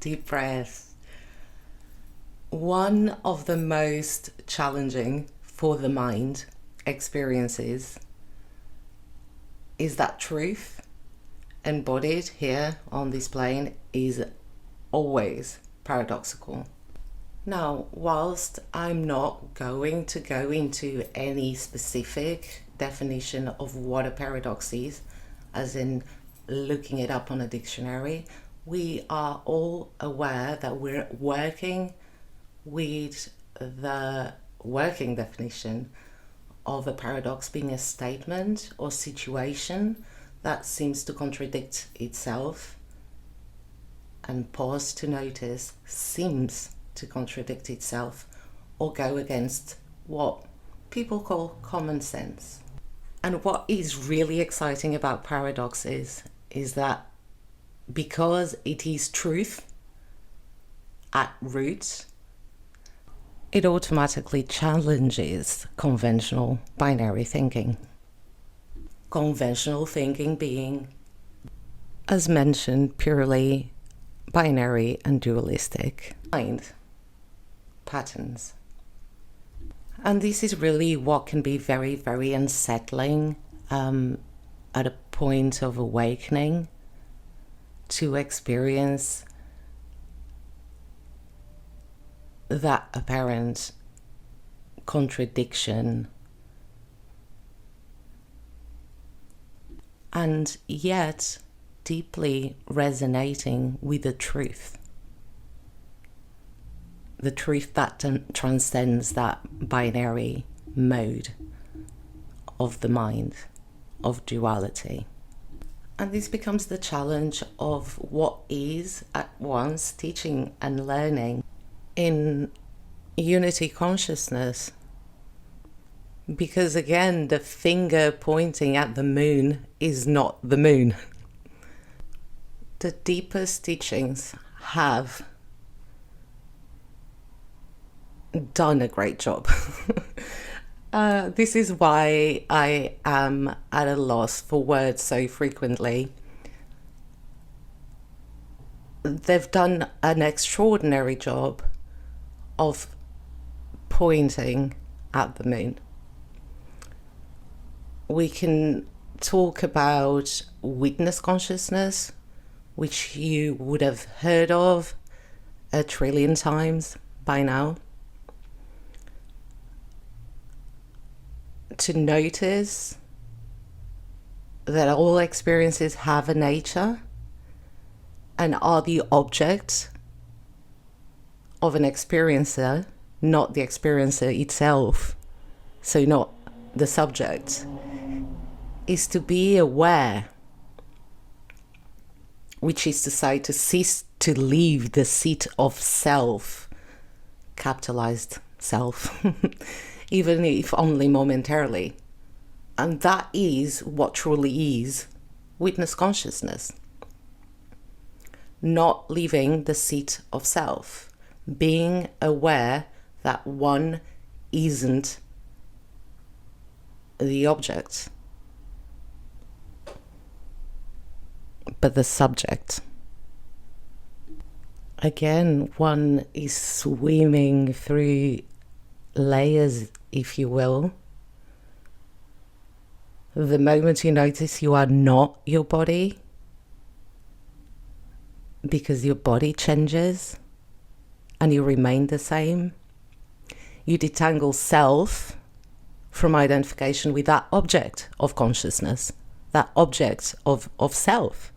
Deep breath. One of the most challenging for the mind experiences is that truth embodied here on this plane is always paradoxical. Now, whilst I'm not going to go into any specific definition of what a paradox is, as in looking it up on a dictionary, we are all aware that we're working with the working definition of a paradox being a statement or situation that seems to contradict itself, and pause to notice seems to contradict itself or go against what people call common sense. And what is really exciting about paradoxes is that because it is truth at root, it automatically challenges conventional binary thinking. Conventional thinking being, as mentioned, purely binary and dualistic mind patterns. And this is really what can be very, very unsettling at a point of awakening, to experience that apparent contradiction, and yet deeply resonating with the truth that transcends that binary mode of the mind, of duality. And this becomes the challenge of what is at once teaching and learning in unity consciousness. Because again, the finger pointing at the moon is not the moon. The deepest teachings have done a great job. This is why I am at a loss for words so frequently. They've done an extraordinary job of pointing at the moon. We can talk about witness consciousness, which you would have heard of 1 trillion times by now. To notice that all experiences have a nature and are the object of an experiencer, not the experiencer itself, so not the subject, is to be aware, which is to say, to cease to leave the seat of self, capitalized self, even if only momentarily. And that is what truly is witness consciousness. Not leaving the seat of self, being aware that one isn't the object, but the subject. Again, one is swimming through layers, if you will. The moment you notice you are not your body, because your body changes and you remain the same, you detangle self from identification with that object of consciousness, that object of self.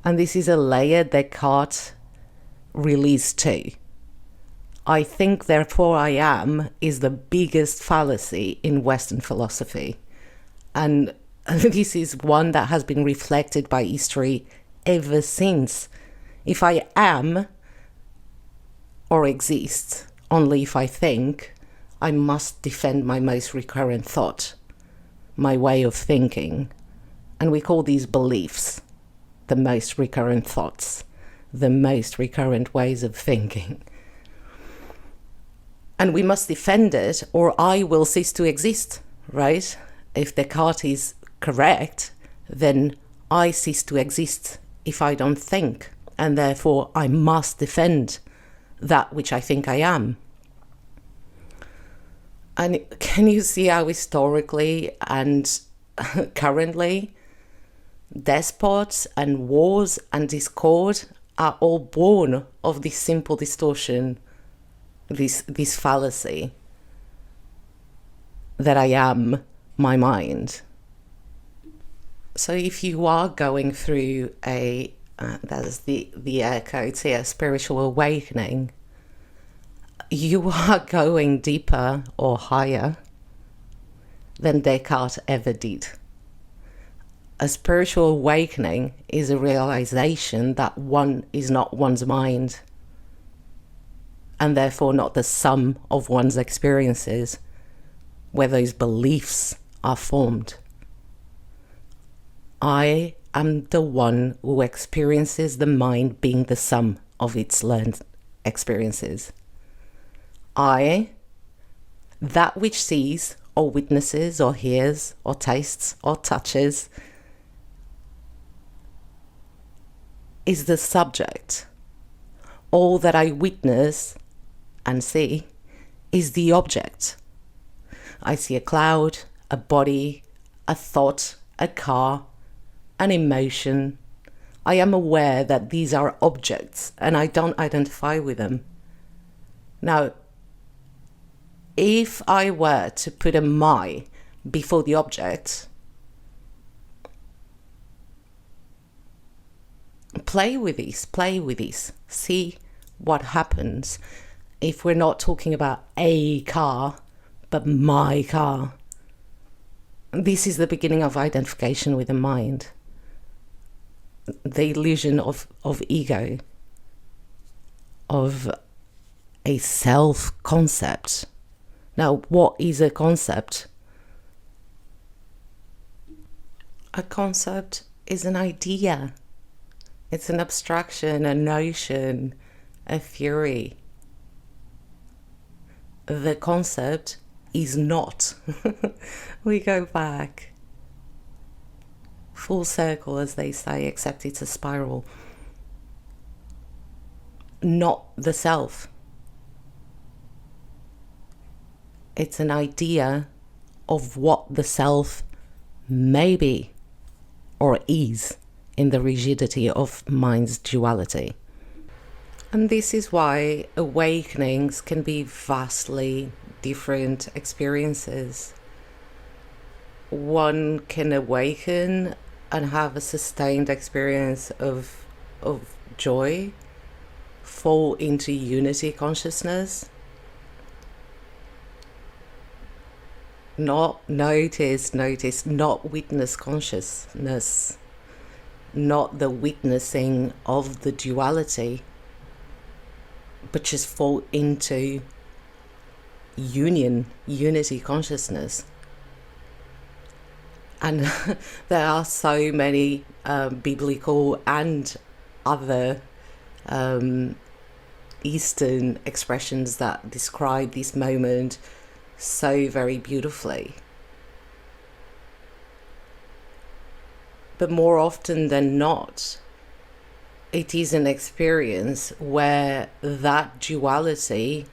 And this is a layer Descartes released too. I think, therefore I am is the biggest fallacy in Western philosophy. And this is one that has been reflected by history ever since. If I am or exist only if I think, I must defend my most recurrent thought, my way of thinking. And we call these beliefs the most recurrent thoughts, the most recurrent ways of thinking. And we must defend it, or I will cease to exist, right? If Descartes is correct, then I cease to exist if I don't think. and therefore I must defend that which I think I am. And can you see how historically and currently despots and wars and discord are all born of this simple distortion, this fallacy that I am my mind. So if you are going through that's the air quotes here, spiritual awakening, you are going deeper or higher than Descartes ever did. A spiritual awakening is a realization that one is not one's mind, and therefore not the sum of one's experiences, where those beliefs are formed. I am the one who experiences the mind being the sum of its learned experiences. I, that which sees or witnesses or hears or tastes or touches, is the subject. All that I witness and see is the object. I see a cloud, a body, a thought, a car, an emotion. I am aware that these are objects and I don't identify with them. Now, if I were to put a my before the object, play with this, see what happens if we're not talking about a car, but my car. This is the beginning of identification with the mind, the illusion of ego, of a self-concept. Now, what is a concept? A concept is an idea. It's an abstraction, a notion, a theory. The concept is not. We go back. Full circle, as they say, except it's a spiral. Not the self. It's an idea of what the self may be or is in the rigidity of mind's duality. And this is why awakenings can be vastly different experiences. One can awaken and have a sustained experience of joy, fall into unity consciousness, not notice, not witness consciousness, not the witnessing of the duality, but just fall into unity consciousness. And there are so many biblical and other Eastern expressions that describe this moment so very beautifully. But more often than not, it is an experience where that duality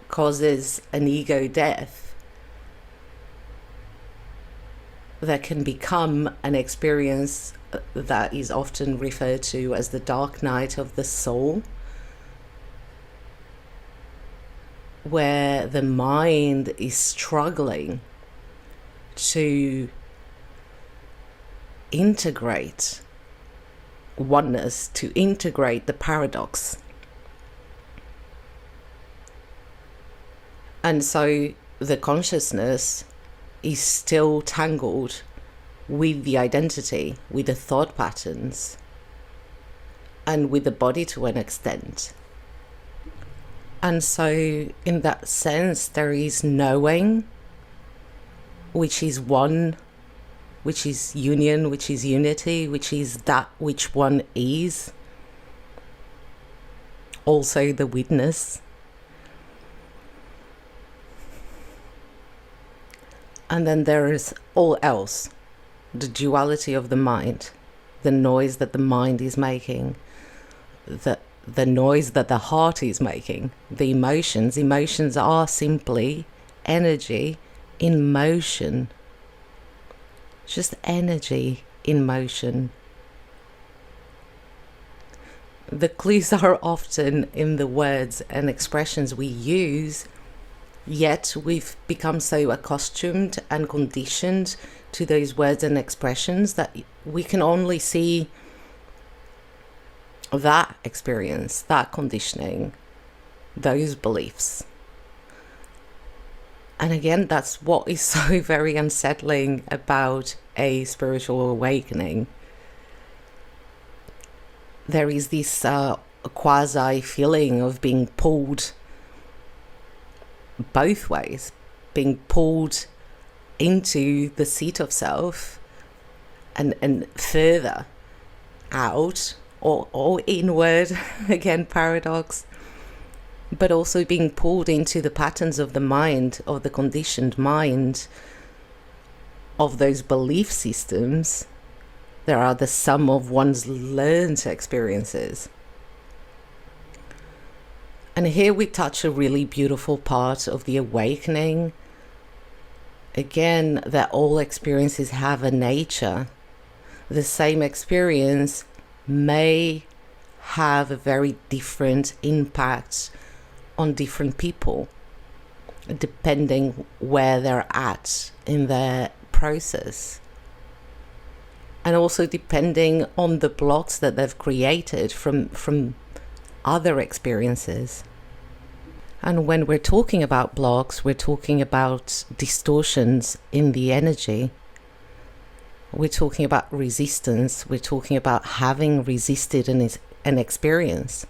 causes an ego death that can become an experience that is often referred to as the dark night of the soul, where the mind is struggling to integrate oneness, to integrate the paradox. And so the consciousness is still tangled with the identity, with the thought patterns, and with the body to an extent. And so in that sense, there is knowing, which is one, which is union, which is unity, which is that which one is. Also the witness. And then there is all else, the duality of the mind, the noise that the mind is making, the noise that the heart is making, the emotions. Emotions are simply energy in motion. Just energy in motion. The clues are often in the words and expressions we use, yet we've become so accustomed and conditioned to those words and expressions that we can only see that experience, that conditioning, those beliefs. And again, that's what is so very unsettling about a spiritual awakening. There is this quasi feeling of being pulled both ways, being pulled into the seat of self and further out or inward, again, paradox, but also being pulled into the patterns of the mind, of the conditioned mind, of those belief systems. There are the sum of one's learned experiences. And here we touch a really beautiful part of the awakening. Again, that all experiences have a nature. The same experience may have a very different impact on different people, depending where they're at in their process. And also depending on the blocks that they've created from other experiences. And when we're talking about blocks, we're talking about distortions in the energy. We're talking about resistance. We're talking about having resisted an experience.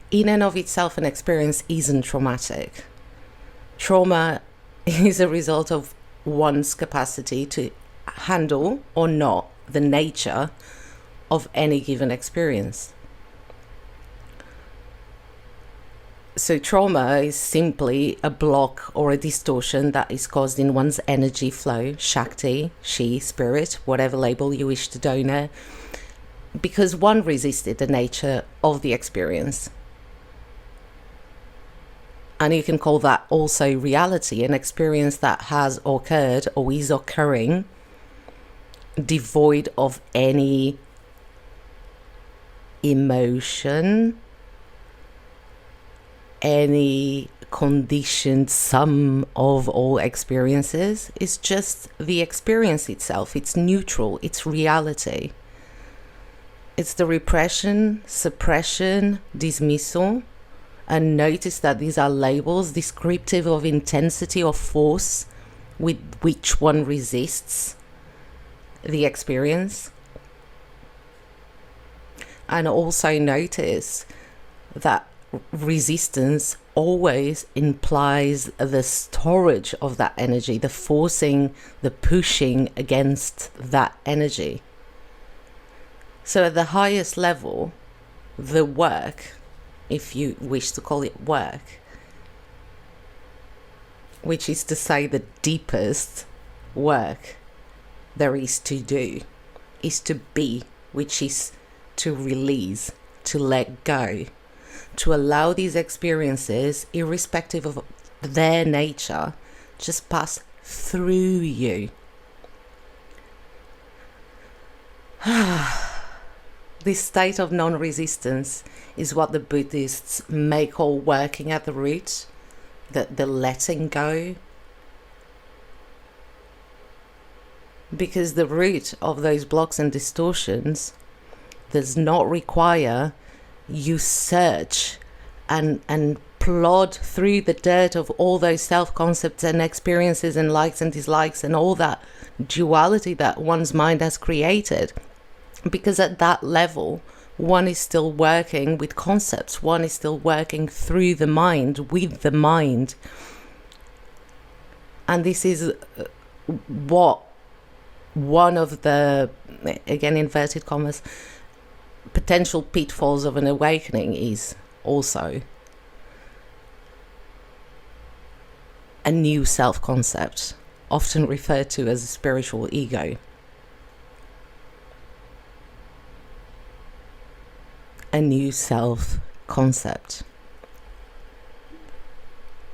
In and of itself, an experience isn't traumatic. Trauma is a result of one's capacity to handle or not the nature of any given experience. So trauma is simply a block or a distortion that is caused in one's energy flow, Shakti, Shi, spirit, whatever label you wish to donate, because one resisted the nature of the experience. And you can call that also reality, an experience that has occurred or is occurring, devoid of any emotion, any conditioned sum of all experiences. It's just the experience itself. It's neutral. It's reality. It's the repression, suppression, dismissal. And notice that these are labels descriptive of intensity or force with which one resists the experience. And also notice that resistance always implies the storage of that energy, the forcing, the pushing against that energy. So at the highest level, the work, if you wish to call it work, which is to say the deepest work there is to do, is to be, which is to release, to let go, to allow these experiences, irrespective of their nature, just pass through you. This state of non-resistance is what the Buddhists may call working at the root, the letting go. Because the root of those blocks and distortions does not require you search and plod through the dirt of all those self-concepts and experiences and likes and dislikes and all that duality that one's mind has created. Because at that level, one is still working with concepts. One is still working through the mind, with the mind. And this is what one of the, again, inverted commas, potential pitfalls of an awakening is also. a new self-concept, often referred to as a spiritual ego. A new self-concept.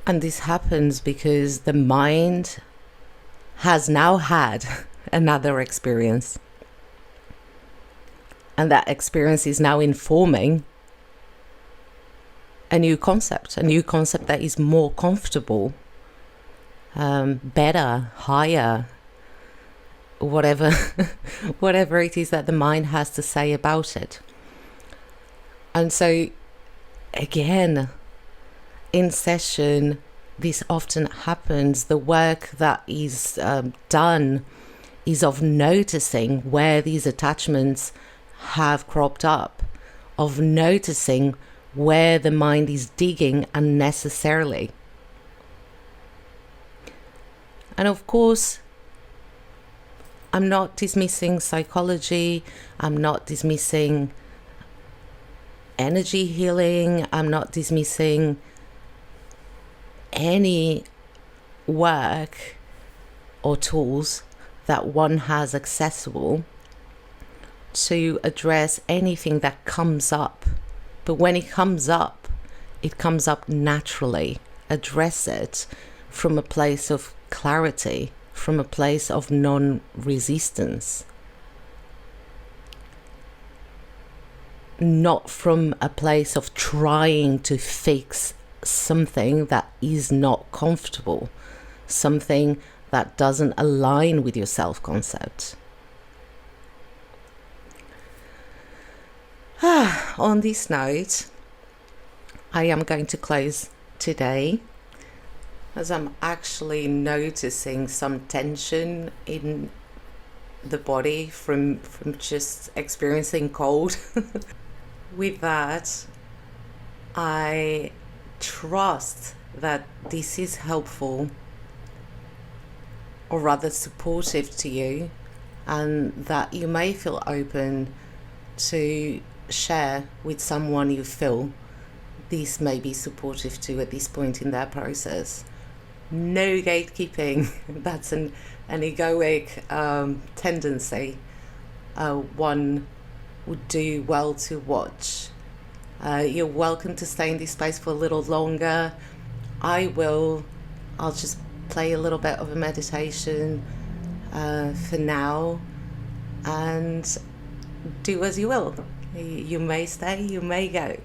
And this happens because the mind has now had another experience. And that experience is now informing a new concept that is more comfortable, better, higher, whatever it is that the mind has to say about it. And so, again, in session, this often happens. The work that is done is of noticing where these attachments have cropped up, of noticing where the mind is digging unnecessarily. And of course, I'm not dismissing psychology, I'm not dismissing energy healing, I'm not dismissing any work or tools that one has accessible to address anything that comes up. But when it comes up naturally. Address it from a place of clarity, from a place of non-resistance. Not from a place of trying to fix something that is not comfortable, something that doesn't align with your self-concept. On this note, I am going to close today, as I'm actually noticing some tension in the body from just experiencing cold. With that, I trust that this is helpful, or rather supportive to you, and that you may feel open to share with someone you feel this may be supportive to at this point in their process. No gatekeeping. That's an egoic tendency. One would do well to watch. You're welcome to stay in this space for a little longer. I'll just play a little bit of a meditation for now, and do as you will. You may stay, you may go.